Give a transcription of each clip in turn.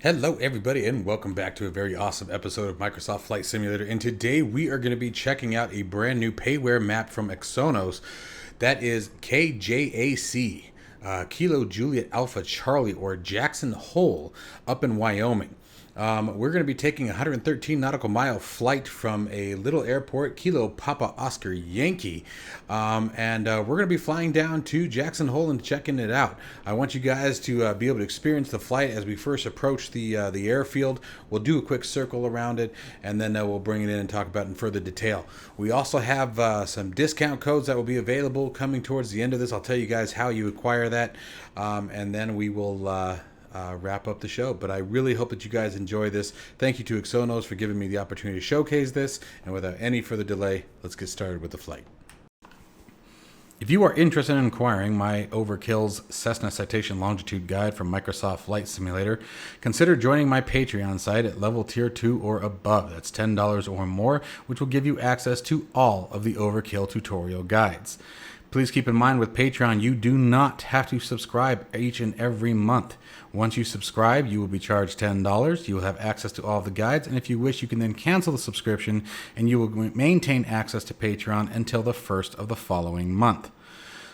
Hello everybody and welcome back to a very awesome episode of Microsoft Flight Simulator, and today we are going to be checking out a brand new payware map from Axonos. That is KJAC, Kilo Juliet Alpha Charlie, or Jackson Hole up in Wyoming. We're going to be taking a 113 nautical mile flight from a little airport, Kilo Papa Oscar Yankee, and we're going to be flying down to Jackson Hole and checking it out. I want you guys to be able to experience the flight as we first approach the airfield. We'll do a quick circle around it, and then we'll bring it in and talk about it in further detail. We also have some discount codes that will be available coming towards the end of this. I'll tell you guys how you acquire that, and then we will wrap up the show. But I really hope that you guys enjoy this. Thank you to Axonos for giving me the opportunity to showcase this. And without any further delay, let's get started with the flight. If you are interested in acquiring my Overkill's Cessna Citation Longitude guide from Microsoft Flight Simulator, consider joining my Patreon site at level tier 2 or above. That's $10 or more, which will give you access to all of the Overkill tutorial guides. Please keep in mind with Patreon, you do not have to subscribe each and every month. Once you subscribe, you will be charged $10. You will have access to all of the guides, and if you wish, you can then cancel the subscription, and you will maintain access to Patreon until the first of the following month.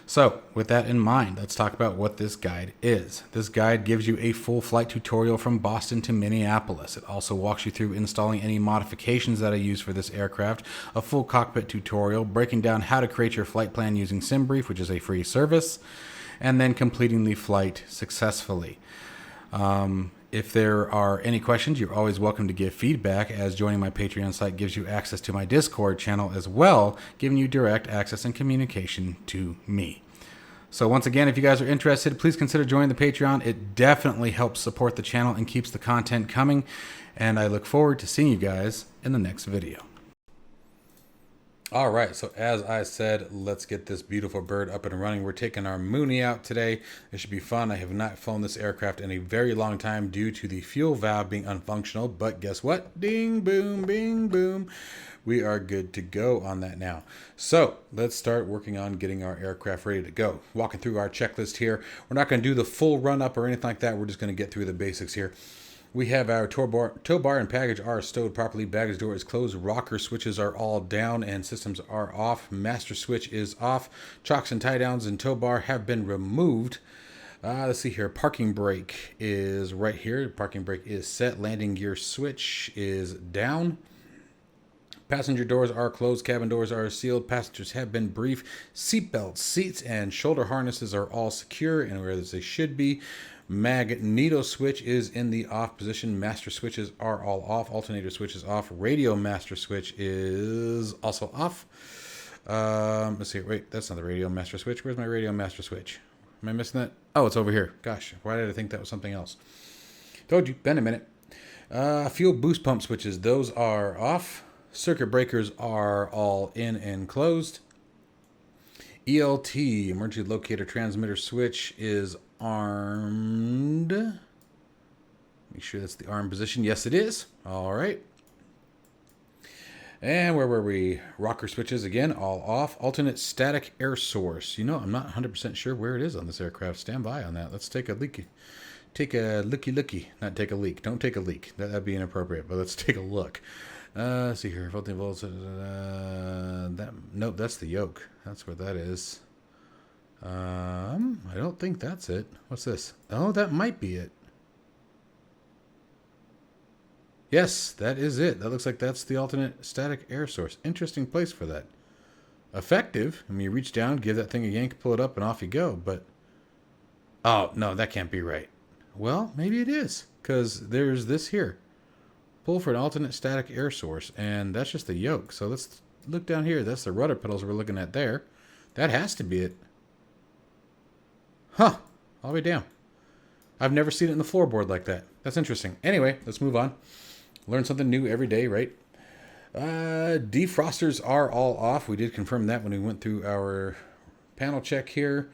So, with that in mind, let's talk about what this guide is. This guide gives you a full flight tutorial from Boston to Minneapolis. It also walks you through installing any modifications that I use for this aircraft, a full cockpit tutorial, breaking down how to create your flight plan using SimBrief, which is a free service, and then completing the flight successfully. If there are any questions, you're always welcome to give feedback, as joining my Patreon site gives you access to my Discord channel as well, giving you direct access and communication to me. So once again, if you guys are interested, please consider joining the Patreon. It definitely helps support the channel and keeps the content coming, and I look forward to seeing you guys in the next video. All right, so as I said, let's get this beautiful bird up and running. We're taking our Mooney out today. It should be fun. I have not flown this aircraft in a very long time due to the fuel valve being unfunctional, but guess what? Ding, boom, bing, boom. We are good to go on that now. So let's start working on getting our aircraft ready to go. Walking through our checklist here. We're not going to do the full run up or anything like that. We're just going to get through the basics here. We have our tow bar and package are stowed properly. Baggage door is closed. Rocker switches are all down and systems are off. Master switch is off. Chocks and tie downs and tow bar have been removed. Let's see here. Parking brake is right here. Parking brake is set. Landing gear switch is down. Passenger doors are closed. Cabin doors are sealed. Passengers have been briefed. Seatbelts, seats, and shoulder harnesses are all secure and where they should be. Magneto switch is in the off position. Master switches are all off. Alternator switch is off. Radio master switch is also off. Let's see. Wait, that's not the radio master switch. Where's my radio master switch? Am I missing that? Oh, it's over here. Gosh, why did I think that was something else? Told you. Been a minute. Fuel boost pump switches. Those are off. Circuit breakers are all in and closed. ELT, emergency locator transmitter switch, is armed. Make sure that's the arm position. Yes, it is. All right. And where were we? Rocker switches, again, all off. Alternate static air source. You know, I'm not 100% sure where it is on this aircraft. Stand by on that. Let's take a leaky. Take a looky. Not take a leak. Don't take a leak. That'd be inappropriate, but let's take a look. Let's see here. Nope, that's the yoke. That's what that is. I don't think that's it. What's this? Oh, that might be it. Yes, that is it. That looks like that's the alternate static air source. Interesting place for that. Effective. I mean, you reach down, give that thing a yank, pull it up, and off you go. But, oh, no, that can't be right. Well, maybe it is, because there's this here. Pull for an alternate static air source, and that's just the yoke. So let's look down here. That's the rudder pedals we're looking at there. That has to be it. Huh. All the way down. I've never seen it in the floorboard like that. That's interesting. Anyway, let's move on. Learn something new every day, right? Defrosters are all off. We did confirm that when we went through our panel check here.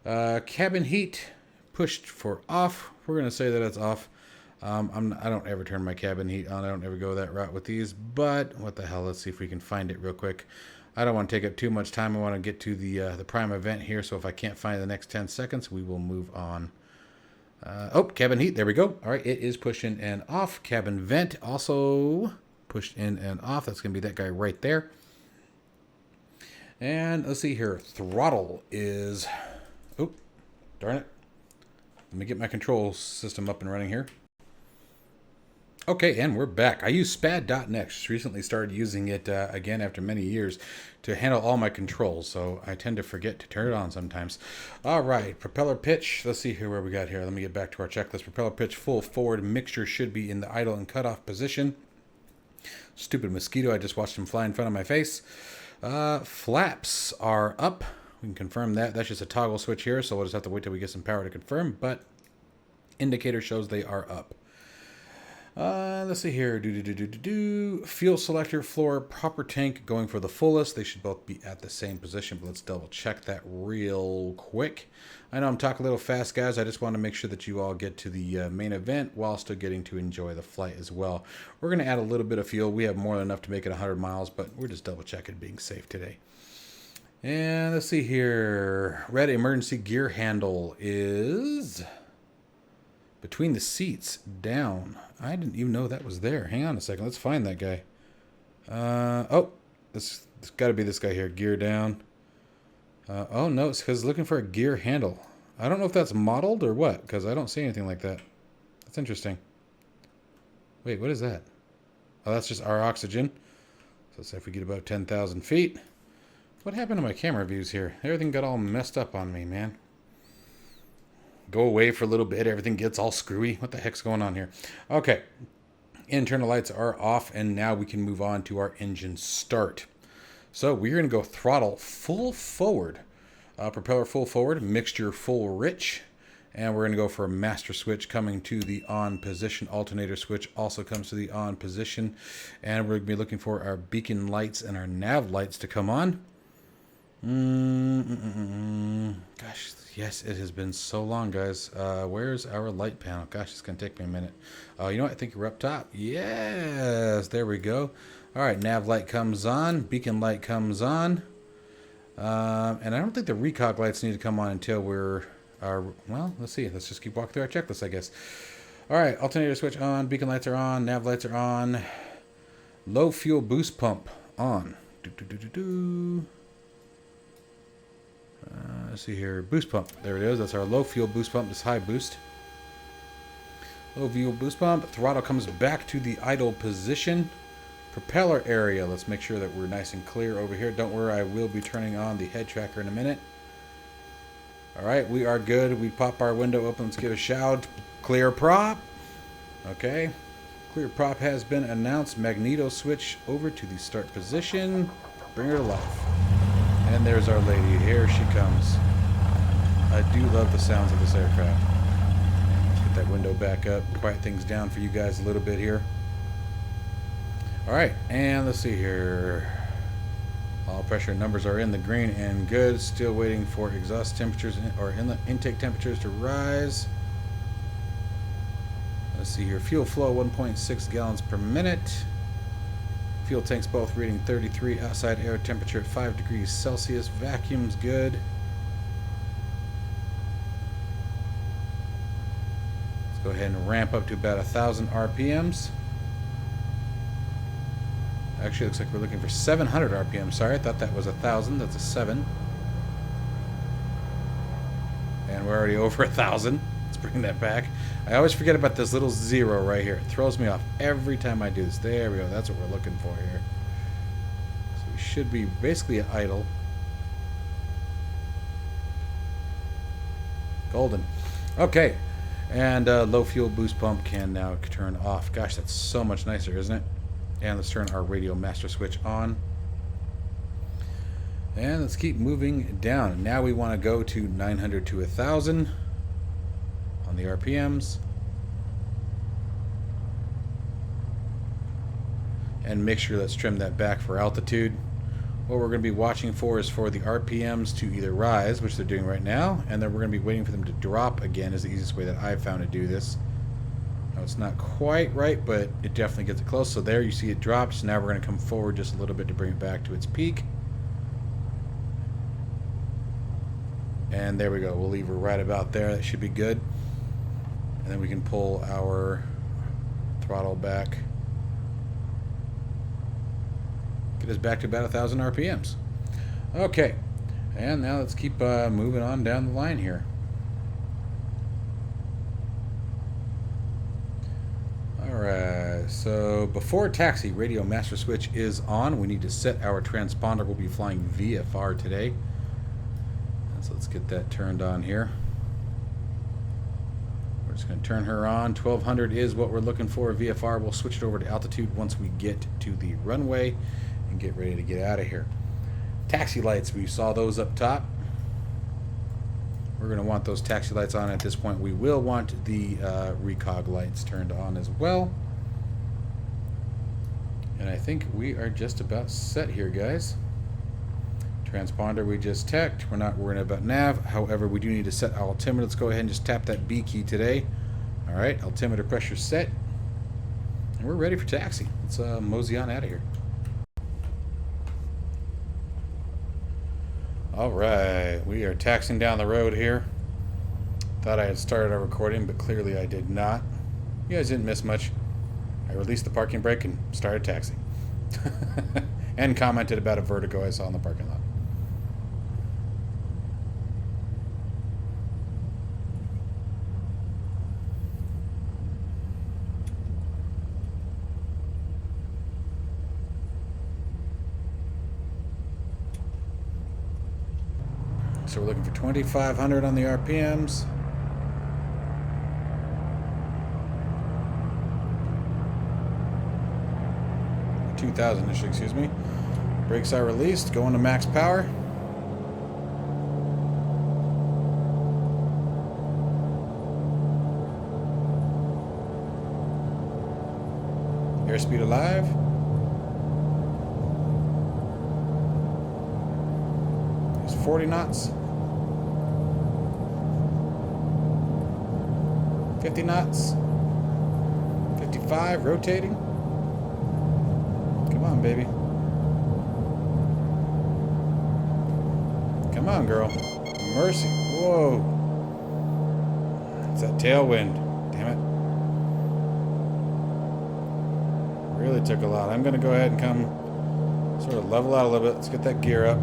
Cabin heat pushed for off. We're going to say that it's off. I don't ever turn my cabin heat on. I don't ever go that route with these, but what the hell? Let's see if we can find it real quick. I don't want to take up too much time. I want to get to the prime event here, so if I can't find the next 10 seconds, we will move on. Oh, cabin heat. There we go. All right, it is pushed in and off. Cabin vent also pushed in and off. That's going to be that guy right there. And let's see here. Throttle is... Oh, darn it. Let me get my control system up and running here. Okay, and we're back. I use SPAD.net. Just recently started using it again after many years to handle all my controls, so I tend to forget to turn it on sometimes. All right, propeller pitch. Let's see here where we got here. Let me get back to our checklist. Propeller pitch full forward. Mixture should be in the idle and cutoff position. Stupid mosquito. I just watched him fly in front of my face. Flaps are up. We can confirm that. That's just a toggle switch here, so we'll just have to wait till we get some power to confirm, but indicator shows they are up. Let's see here. Fuel selector, floor, proper tank going for the fullest. They should both be at the same position, but let's double check that real quick. I know I'm talking a little fast, guys. I just want to make sure that you all get to the main event while still getting to enjoy the flight as well. We're going to add a little bit of fuel. We have more than enough to make it 100 miles, but we're just double checking being safe today. And let's see here. Red emergency gear handle is... between the seats, down. I didn't even know that was there. Hang on a second. Let's find that guy. Oh, it's got to be this guy here. Gear down. Oh, no, it's because looking for a gear handle. I don't know if that's modeled or what, because I don't see anything like that. That's interesting. Wait, what is that? Oh, that's just our oxygen. So let's say if we get about 10,000 feet. What happened to my camera views here? Everything got all messed up on me, man. Go away for a little bit. Everything gets all screwy. What the heck's going on here? Okay. Internal lights are off, and now we can move on to our engine start. So we're going to go throttle full forward. Propeller full forward. Mixture full rich. And we're going to go for a master switch coming to the on position. Alternator switch also comes to the on position. And we're going to be looking for our beacon lights and our nav lights to come on. Gosh, yes, it has been so long, guys. Where's our light panel? Gosh, it's going to take me a minute. Oh, you know what? I think you're up top. Yes, there we go. All right, nav light comes on. Beacon light comes on. And I don't think the recog lights need to come on until we're... well, let's see. Let's just keep walking through our checklist, I guess. All right, alternator switch on. Beacon lights are on. Nav lights are on. Low fuel boost pump on. Let's see here. Boost pump. There it is. That's our low fuel boost pump. This high boost. Low fuel boost pump. Throttle comes back to the idle position. Propeller area. Let's make sure that we're nice and clear over here. Don't worry, I will be turning on the head tracker in a minute. Alright, we are good. We pop our window open. Let's give a shout. Clear prop. Okay. Clear prop has been announced. Magneto switch over to the start position. Bring her to life. And there's our lady. Here she comes. I do love the sounds of this aircraft. Let's get that window back up. Quiet things down for you guys a little bit here. Alright, and let's see here. All pressure numbers are in the green and good. Still waiting for exhaust temperatures or inlet intake temperatures to rise. Let's see here. Fuel flow 1.6 gallons per minute. Fuel tanks both reading 33. Outside air temperature at 5 degrees Celsius. Vacuum's good. Let's go ahead and ramp up to about 1,000 RPMs. Actually, it looks like we're looking for 700 RPM. Sorry, I thought that was 1,000. That's a 7. And we're already over 1,000. Let's bring that back. I always forget about this little 0 right here. It throws me off every time I do this. There we go. That's what we're looking for here. So we should be basically at idle. Golden. Okay. And low fuel boost pump can now turn off. Gosh, that's so much nicer, isn't it? And let's turn our radio master switch on. And let's keep moving down. Now we want to go to 900 to 1,000 on the RPMs. And make sure let's trim that back for altitude. What we're going to be watching for is for the RPMs to either rise, which they're doing right now, and then we're going to be waiting for them to drop again is the easiest way that I've found to do this. Now, it's not quite right, but it definitely gets it close. So there you see it drops. Now we're going to come forward just a little bit to bring it back to its peak. And there we go. We'll leave her right about there. That should be good. And then we can pull our throttle back. Get us back to about 1,000 RPMs. Okay, and now let's keep moving on down the line here. Alright, so before taxi, radio master switch is on. We need to set our transponder. We'll be flying VFR today. So let's get that turned on here. We're just going to turn her on. 1200 is what we're looking for. VFR, we'll switch it over to altitude once we get to the runway and get ready to get out of here. Taxi lights, we saw those up top. We're going to want those taxi lights on at this point. We will want the recog lights turned on as well. And I think we are just about set here, guys. Transponder we just teched. We're not worrying about nav. However, we do need to set our altimeter. Let's go ahead and just tap that B key today. Alright, altimeter pressure set. And we're ready for taxi. Let's mosey on out of here. Alright, we are taxiing down the road here. Thought I had started our recording, but clearly I did not. You guys didn't miss much. I released the parking brake and started taxiing. And commented about a vertigo I saw in the parking lot. So we're looking for 2,500 on the RPMs. $2,000-ish, excuse me. Brakes are released, going to max power. Airspeed alive. There's 40 knots. 50 knots. 55, rotating. Come on, baby. Come on, girl. Mercy. Whoa. It's that tailwind. Damn it. Really took a lot. I'm going to go ahead and come sort of level out a little bit. Let's get that gear up.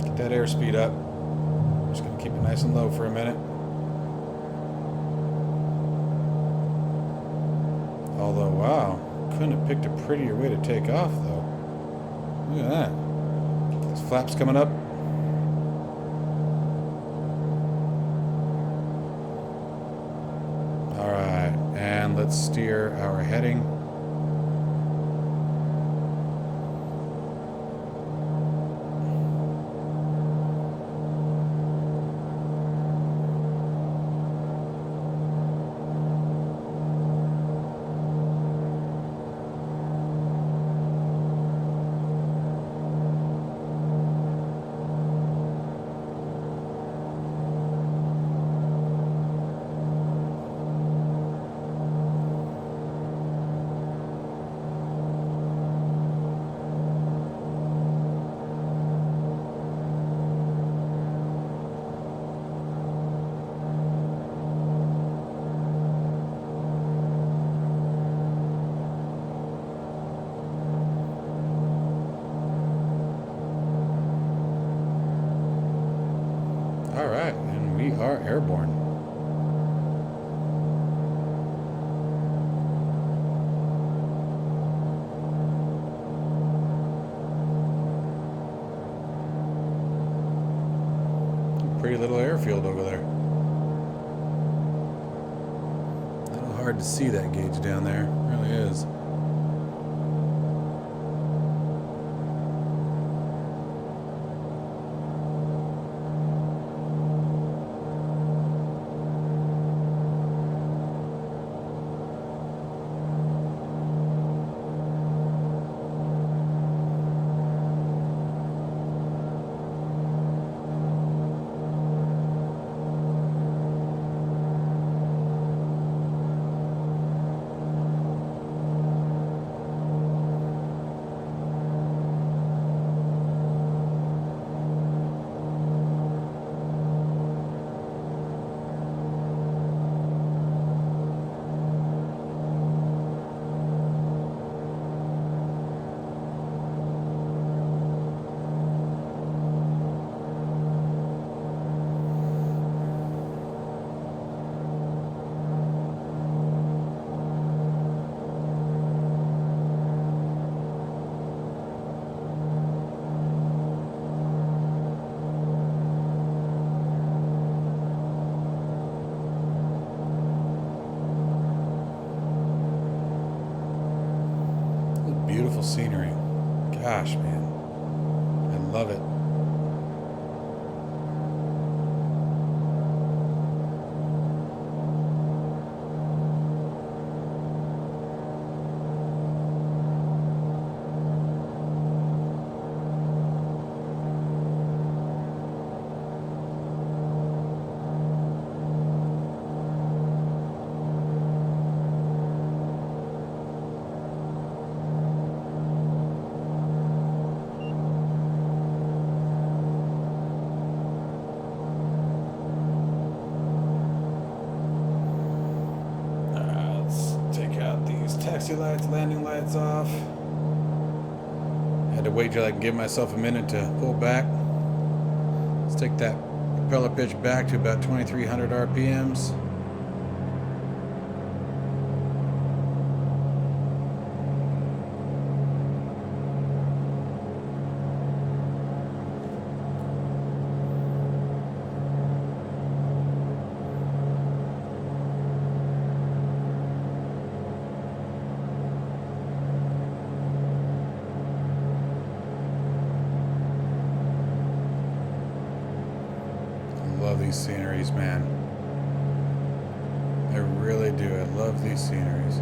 Get that airspeed up. I'm just going to keep it nice and low for a minute. Although, wow. Couldn't have picked a prettier way to take off, though. Look at that. These flaps coming up. Alright, and let's steer our heading. Alright, and we are airborne. Pretty little airfield over there. A little hard to see that gauge down there. It really is. scenery. Gosh, man. I love it. Taxi lights, landing lights off. Had to wait till I can give myself a minute to pull back. Let's take that propeller pitch back to about 2300 RPMs. Love these sceneries, man. I really do. I love these sceneries.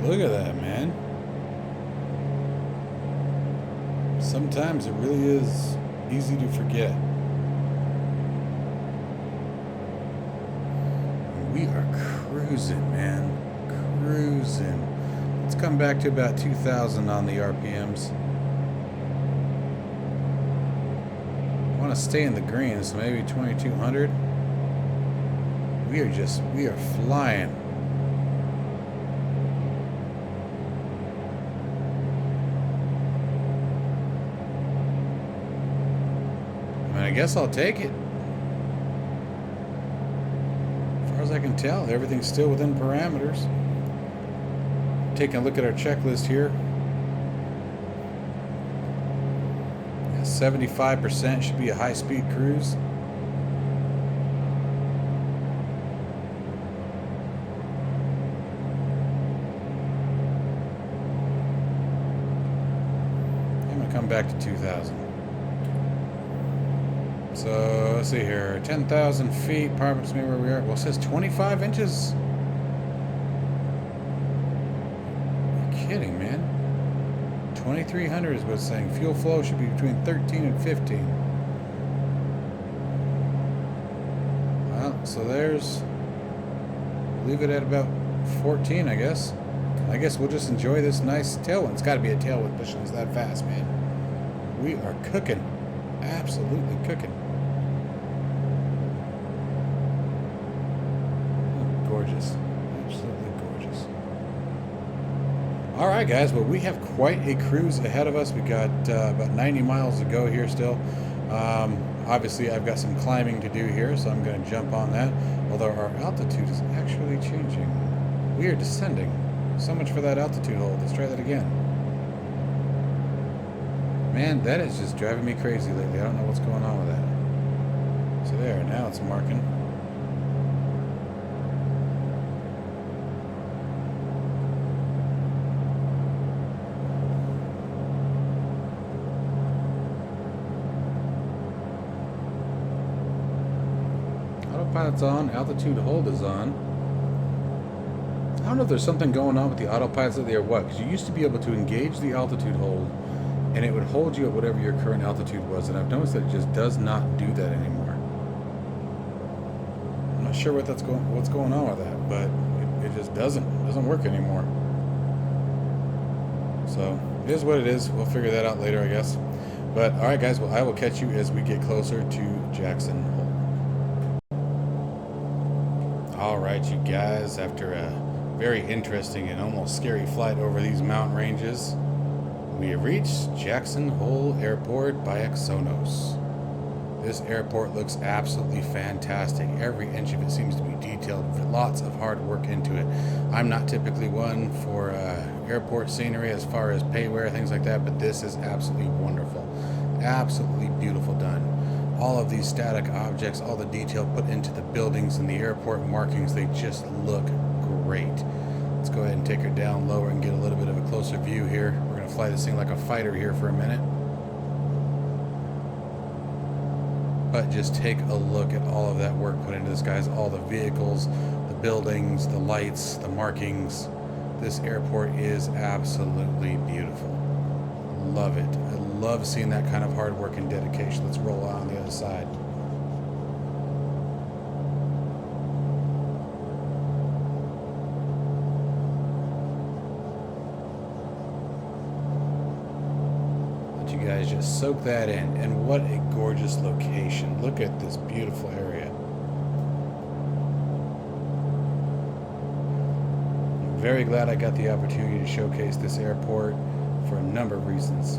Look at that, man. Sometimes it really is easy to forget. We are cruising, man. Cruising. Let's come back to about 2,000 on the RPMs. I want to stay in the green, so maybe 2,200. We are flying. I guess I'll take it. As far as I can tell, everything's still within parameters. Taking a look at our checklist here. 75% should be a high-speed cruise. I'm going to come back to 2,000. So let's see here, 10,000 feet, Pimax, where we are. Well, it says 25 inches. You're kidding, man. 2,300 is what it's saying. Fuel flow should be between 13 and 15. Well, so there's, leave it at about 14, I guess. I guess we'll just enjoy this nice tailwind. It's got to be a tailwind pushing us that fast, man. We are cooking. Absolutely cooking. Gorgeous. Absolutely gorgeous. Alright guys, well we have quite a cruise ahead of us. We got about 90 miles to go here still. Obviously I've got some climbing to do here, so I'm going to jump on that. Although our altitude is actually changing. We are descending. So much for that altitude hold. Let's try that again. Man, that is just driving me crazy lately. I don't know what's going on with that. So there, now it's marking. Autopilot's on, altitude hold is on. I don't know if there's something going on with the autopilots lately or what, because you used to be able to engage the altitude hold and it would hold you at whatever your current altitude was, and I've noticed that it just does not do that anymore. I'm not sure what's going on with that, but it just doesn't work anymore. So it is what it is. We'll figure that out later, I guess. But all right, guys. Well, I will catch you as we get closer to Jackson Hole. All right, you guys. After a very interesting and almost scary flight over these mountain ranges, We have reached Jackson Hole Airport by Axonos. This airport looks absolutely fantastic. Every inch of it seems to be detailed, with lots of hard work into it. I'm not typically one for airport scenery as far as payware, things like that, but this is absolutely wonderful. Absolutely beautiful done. All of these static objects, all the detail put into the buildings and the airport markings, they just look great. Let's go ahead and take her down lower and get a little bit of a closer view here. We're going to fly this thing like a fighter here for a minute. But just take a look at all of that work put into this, guys. All the vehicles, the buildings, the lights, the markings. This airport is absolutely beautiful. Love it. I love seeing that kind of hard work and dedication. Let's roll out on the other side. You guys just soak that in, and what a gorgeous location. Look at this beautiful area. I'm very glad I got the opportunity to showcase this airport for a number of reasons.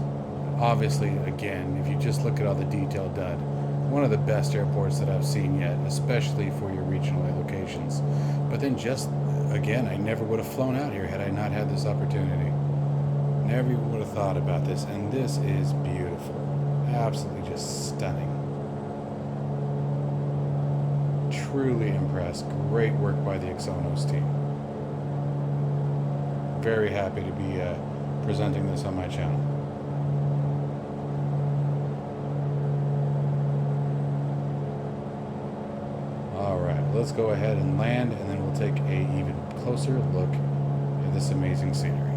Obviously, again, if you just look at all the detail done, one of the best airports that I've seen yet, especially for your regional locations. But then just, again, I never would have flown out here had I not had this opportunity. Never even would have thought about this, and this is beautiful. Absolutely just stunning. Truly impressed. Great work by the Axonos team. Very happy to be presenting this on my channel. Alright, let's go ahead and land, and then we'll take a even closer look at this amazing scenery.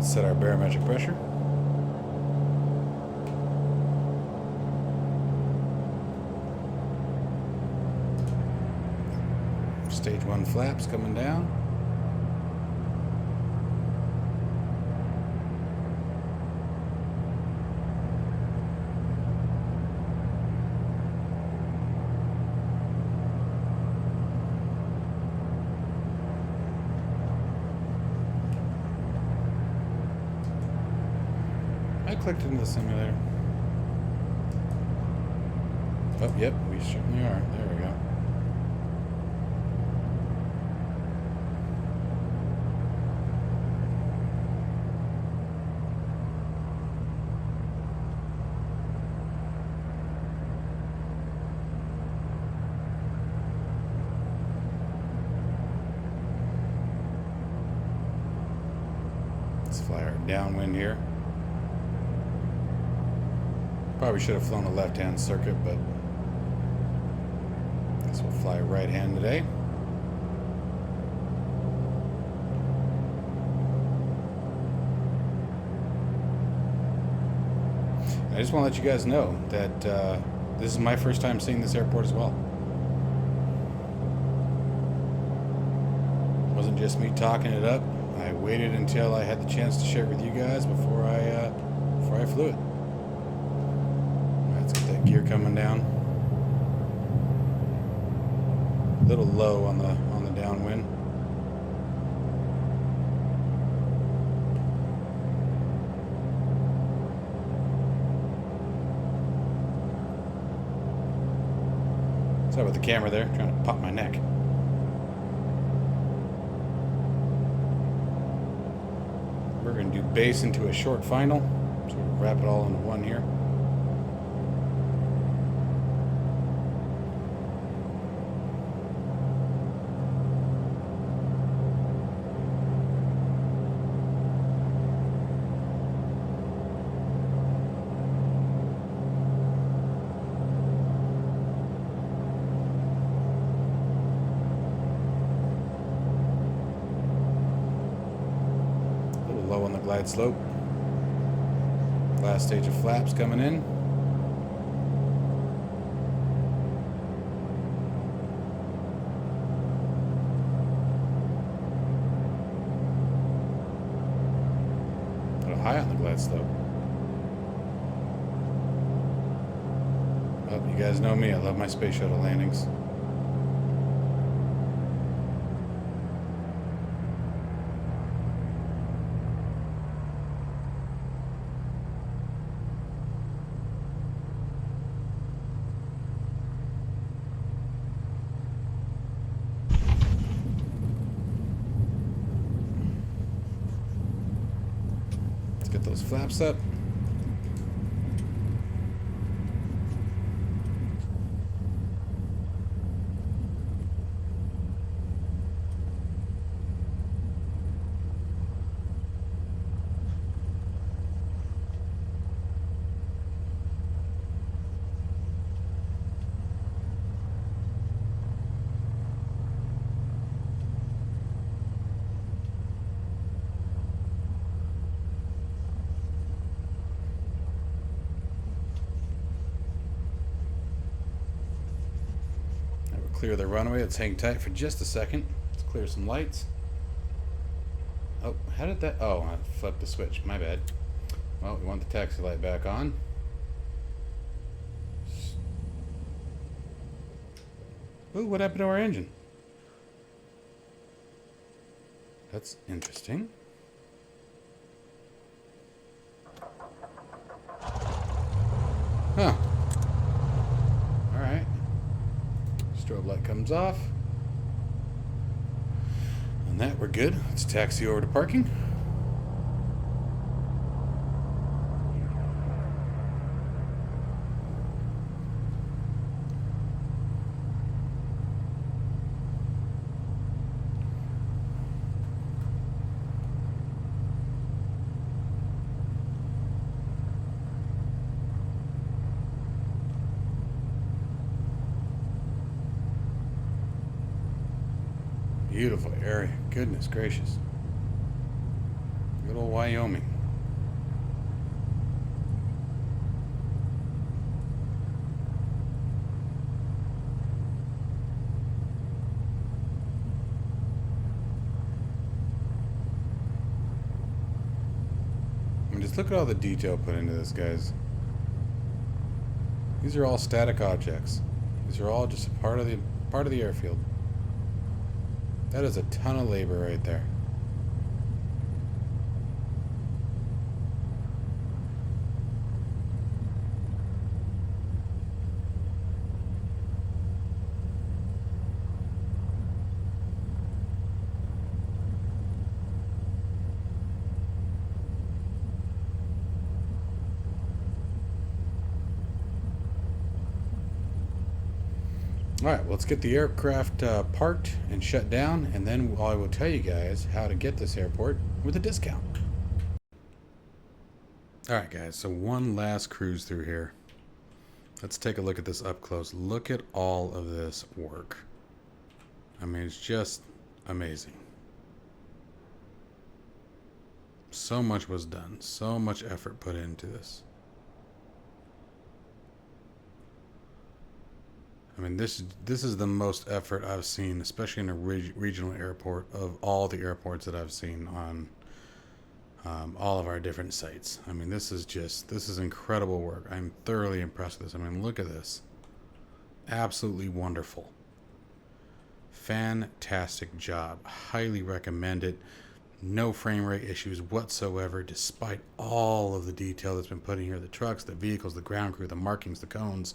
Set our barometric pressure. Stage 1 flaps coming down. I clicked into the simulator. Oh, yep, we certainly are. There we go. Let's fly our downwind here. Probably should have flown a left-hand circuit, but I guess we'll fly right-hand today. I just want to let you guys know that this is my first time seeing this airport as well. It wasn't just me talking it up. I waited until I had the chance to share it with you guys before I flew it. Let's get that gear coming down. A little low on the downwind. Sorry about the camera there, trying to pop my neck. We're going to do base into a short final, so we'll wrap it all into one here. Low on the glide slope. Last stage of flaps coming in. glide slope. Oh, you guys know me. I love my space shuttle landings. Get those flaps up. Clear the runway. Let's hang tight for just a second. Let's clear some lights. Oh, how did that? Oh, I flipped the switch. My bad. Well, we want the taxi light back on. Ooh, what happened to our engine? That's interesting. Huh. Alright. Strobe light comes off. On that, we're good. Let's taxi over to parking. Beautiful area. Goodness gracious. Good old Wyoming. I mean, just look at all the detail put into this, guys. These are all static objects. These are all just a part of the airfield. That is a ton of labor right there. Alright, well, let's get the aircraft parked and shut down, and then I will tell you guys how to get this airport with a discount. Alright guys, so one last cruise through here. Let's take a look at this up close. Look at all of this work. I mean, it's just amazing. So much was done, so much effort put into this. I mean, this is the most effort I've seen, especially in a regional airport, of all the airports that I've seen on all of our different sites. I mean, this is incredible work. I'm thoroughly impressed with this. I mean, look at this. Absolutely wonderful. Fantastic job. Highly recommend it. No frame rate issues whatsoever, despite all of the detail that's been put in here. The trucks, the vehicles, the ground crew, the markings, the cones.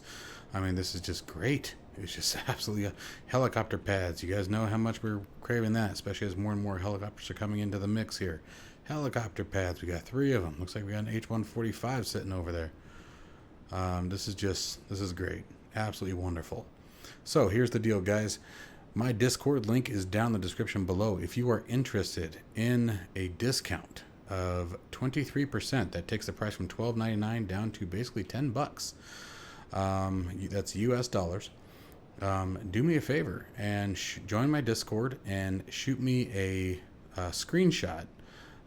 I mean, this is just great. It's just absolutely helicopter pads. You guys know how much we're craving that, especially as more and more helicopters are coming into the mix here. Helicopter pads, we got 3 of them. Looks like we got an H-145 sitting over there. This is great. Absolutely wonderful. So here's the deal, guys. My Discord link is down in the description below. If you are interested in a discount of 23%, that takes the price from $12.99 down to basically $10. That's US dollars. Do me a favor and join my Discord and shoot me a screenshot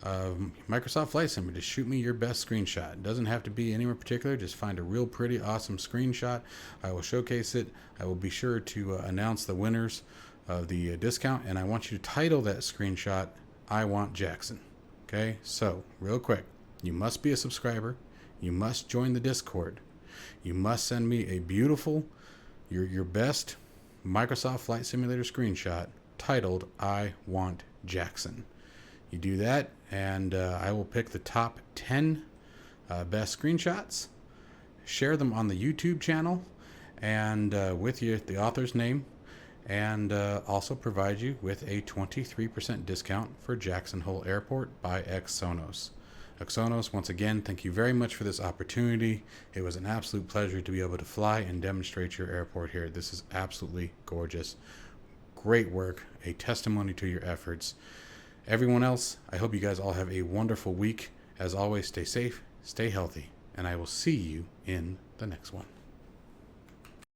of Microsoft Flight Simulator. Just shoot me your best screenshot. It doesn't have to be anywhere particular. Just find a real pretty, awesome screenshot. I will showcase it. I will be sure to announce the winners of the discount, and I want you to title that screenshot, "I Want Jackson." Okay, so real quick, You must be a subscriber. You must join the Discord. You must send me a beautiful, your best Microsoft Flight Simulator screenshot titled "I Want Jackson." You do that, and I will pick the top 10 best screenshots, share them on the YouTube channel, and with the author's name, and also provide you with a 23% discount for Jackson Hole Airport by Axonos. Axonos, once again, thank you very much for this opportunity. It was an absolute pleasure to be able to fly and demonstrate your airport here. This is absolutely gorgeous. Great work, a testimony to your efforts. Everyone else, I hope you guys all have a wonderful week. As always, stay safe, stay healthy, and I will see you in the next one.